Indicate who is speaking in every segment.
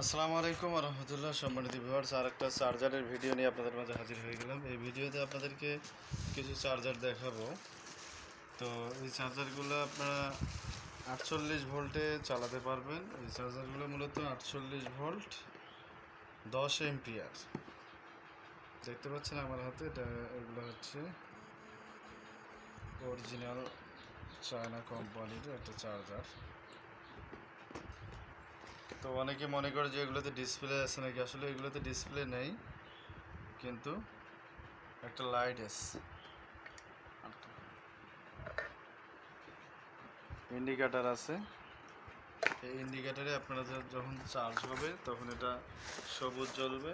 Speaker 1: আসসালামু আলাইকুম রহমতুল্লাহ। সম্মানিত ভিউয়ার্স, আর একটা চার্জারের ভিডিও নিয়ে আপনাদের মাঝে হাজির হয়ে গেলাম। এই ভিডিওতে আপনাদেরকে কিছু চার্জার দেখাবো। তো এই চার্জারগুলো আপনারা 48 ভোল্টে চালাতে পারবেন। এই চার্জারগুলো মূলত 48 ভোল্ট 10 এম্পিয়ার। দেখতে পাচ্ছেন আমার হাতে, এগুলো হচ্ছে অরিজিনাল চায়না কোম্পানির একটা চার্জার। তো অনেকে মনে করে যে এগুলোতে ডিসপ্লে আছে নাকি, আসলে এগুলোতে ডিসপ্লে নেই, কিন্তু একটা লাইট আছে, ইন্ডিকেটার আছে। এই ইন্ডিকেটারে আপনারা যখন চার্জ হবে তখন এটা সবুজ জ্বলবে,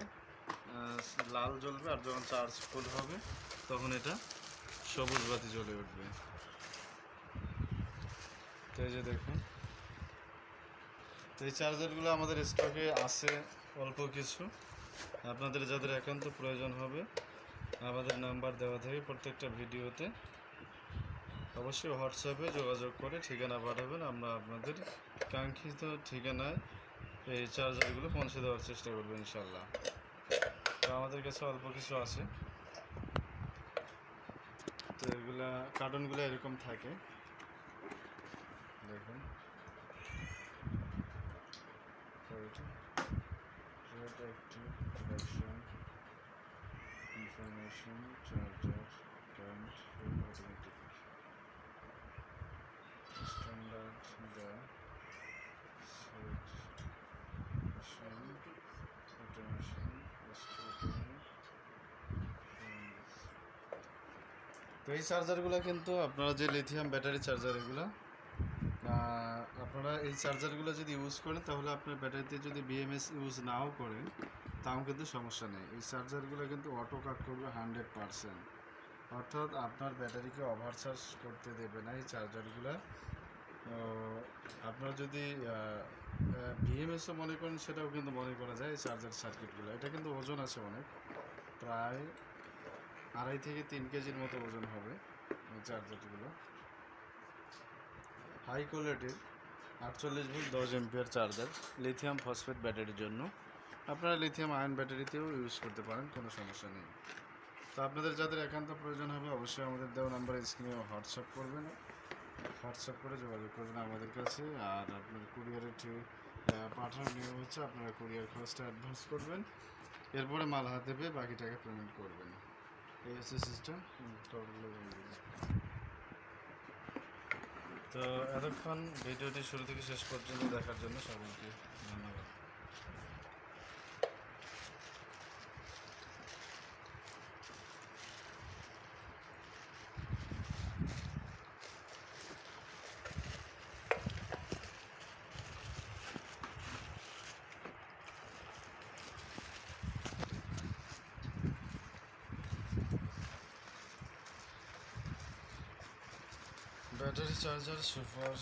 Speaker 1: লাল জ্বলবে, আর যখন চার্জ ফুল হবে তখন এটা সবুজ বাতি জ্বলে উঠবে। তো এই যে দেখুন, তো এই চার্জারগুলো আমাদের স্টকে আছে অল্প কিছু। আপনাদের যাদের একান্ত প্রয়োজন হবে আমাদের নাম্বার দেওয়া থাকে প্রত্যেকটা ভিডিওতে। অবশ্যই হোয়াটসঅ্যাপে যোগাযোগ করে ঠিকানা পাঠাবেন, আমরা আপনাদের কাঙ্ক্ষিত ঠিকানায় এই চার্জারগুলো পৌঁছে দেওয়ার চেষ্টা করবো ইনশাল্লাহ। তো আমাদের কাছে অল্প কিছু আছে। তো এগুলা কার্টুনগুলো এরকম থাকে, দেখুন। Information charger current full automatic standard the automation. তো এই চার্জারগুলো কিন্তু আপনারা যে লিথিয়াম ব্যাটারি চার্জার, এগুলো আপনারা এই চার্জারগুলো যদি ইউজ করেন তাহলে আপনার ব্যাটারিতে যদি বিএমএস ইউজ নাও করেন তাও কিন্তু সমস্যা নেই। এই চার্জারগুলো কিন্তু অটো কাট করবে 100%, অর্থাৎ আপনার ব্যাটারিকে ওভারচার্জ করতে দেবে না এই চার্জারগুলো। আপনার যদি বিএমএসও মনে করেন সেটাও কিন্তু মনে করা যায় এই চার্জার সার্কিটগুলো। এটা কিন্তু ওজন আছে অনেক, প্রায় 2.5 থেকে 3 কেজির মতো ওজন হবে এই চার্জারগুলো। হাই কোয়ালিটির 48 volt 10 ampere charger, lithium phosphate ব্যাটারির জন্য। আপনারা লিথিয়াম আয়ন ব্যাটারিতেও ইউজ করতে পারেন, কোনো সমস্যা নেই। তো আপনাদের যাদের একান্ত প্রয়োজন হবে অবশ্যই আমাদের দেওয়া নাম্বারে স্ক্রিনে হোয়াটসঅ্যাপ করবেন, হোয়াটসঅ্যাপ করে যোগাযোগ করবেন আমাদের কাছে। আর আপনার কুরিয়ারের পাঠানোর নিয়ম হচ্ছে আপনারা কুরিয়ার খরচটা অ্যাডভান্স করবেন, এরপরে মাল হাতে পেয়ে বাকি টাকা পেমেন্ট করবেন। এই হচ্ছে সিস্টেম। তো এতক্ষণ ভিডিওটি শুরু থেকে শেষ পর্যন্ত দেখার জন্য সবাইকে ধন্যবাদ। Battery charger super